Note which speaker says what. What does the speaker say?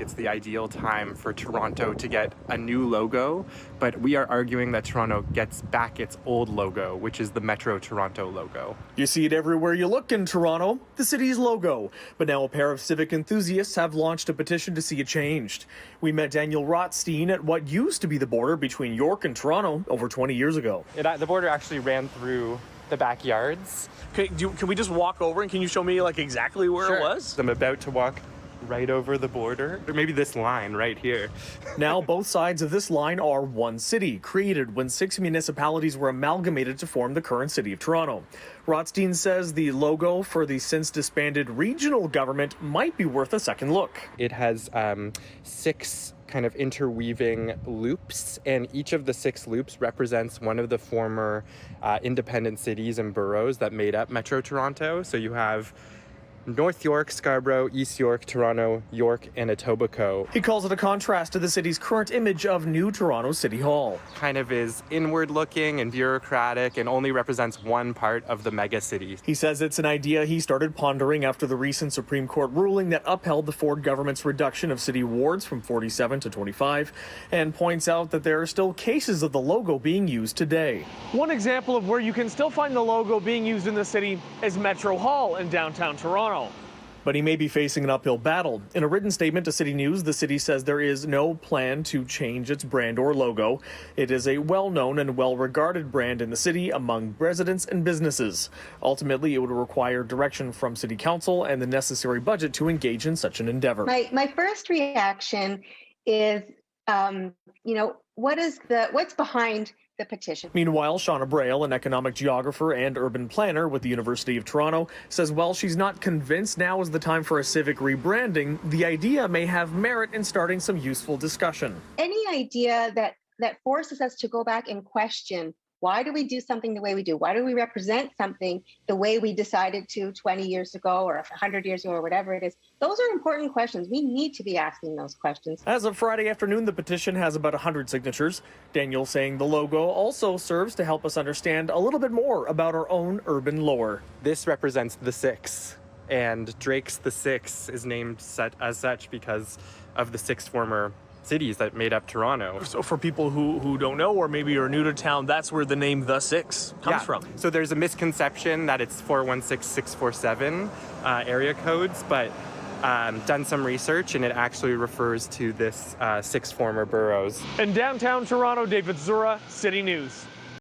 Speaker 1: it's the ideal time for Toronto to get a new logo, but we are arguing that Toronto gets back its old logo, which is the Metro Toronto logo.
Speaker 2: You see it everywhere you look in Toronto, the city's logo. But now a pair of civic enthusiasts have launched a petition to see it changed. We met Daniel Rothstein at what used to be the border between York and Toronto over 20 years ago.
Speaker 1: The border actually ran through the backyards.
Speaker 2: Okay, can we just walk over and can you show me like exactly where it was?
Speaker 1: I'm about to walk right over the border, or maybe this line right here.
Speaker 2: Now both sides of this line are one city, created when 6 municipalities were amalgamated to form the current city of Toronto. Rothstein says the logo for the since disbanded regional government might be worth a second look.
Speaker 1: It has 6 kind of interweaving loops, and each of the 6 loops represents one of the former independent cities and boroughs that made up Metro Toronto. So you have North York, Scarborough, East York, Toronto, York, and Etobicoke.
Speaker 2: He calls it a contrast to the city's current image of New Toronto City Hall.
Speaker 1: Kind of is inward-looking and bureaucratic and only represents one part of the mega city.
Speaker 2: He says it's an idea he started pondering after the recent Supreme Court ruling that upheld the Ford government's reduction of city wards from 47 to 25, and points out that there are still cases of the logo being used today. One example of where you can still find the logo being used in the city is Metro Hall in downtown Toronto. But he may be facing an uphill battle. In a written statement to CityNews, the city says there is no plan to change its brand or logo. It is a well-known and well-regarded brand in the city among residents and businesses. Ultimately, it would require direction from City Council and the necessary budget to engage in such an endeavor.
Speaker 3: My first reaction is, what's behind the petition?
Speaker 2: Meanwhile, Shauna Braille, an economic geographer and urban planner with the University of Toronto, says while she's not convinced now is the time for a civic rebranding, the idea may have merit in starting some useful discussion.
Speaker 3: Any idea that forces us to go back and question, why do we do something the way we do? Why do we represent something the way we decided to 20 years ago or 100 years ago or whatever it is? Those are important questions. We need to be asking those questions.
Speaker 2: As of Friday afternoon, the petition has about 100 signatures. Daniel saying the logo also serves to help us understand a little bit more about our own urban lore.
Speaker 1: This represents the 6, and Drake's the 6 is named as such because of the 6 former cities that made up Toronto.
Speaker 2: So for people who don't know or maybe are new to town, that's where the name The 6 comes from.
Speaker 1: So there's a misconception that it's 416-647 area codes, but done some research and it actually refers to this 6 former boroughs.
Speaker 2: In downtown Toronto, David Zura, City News.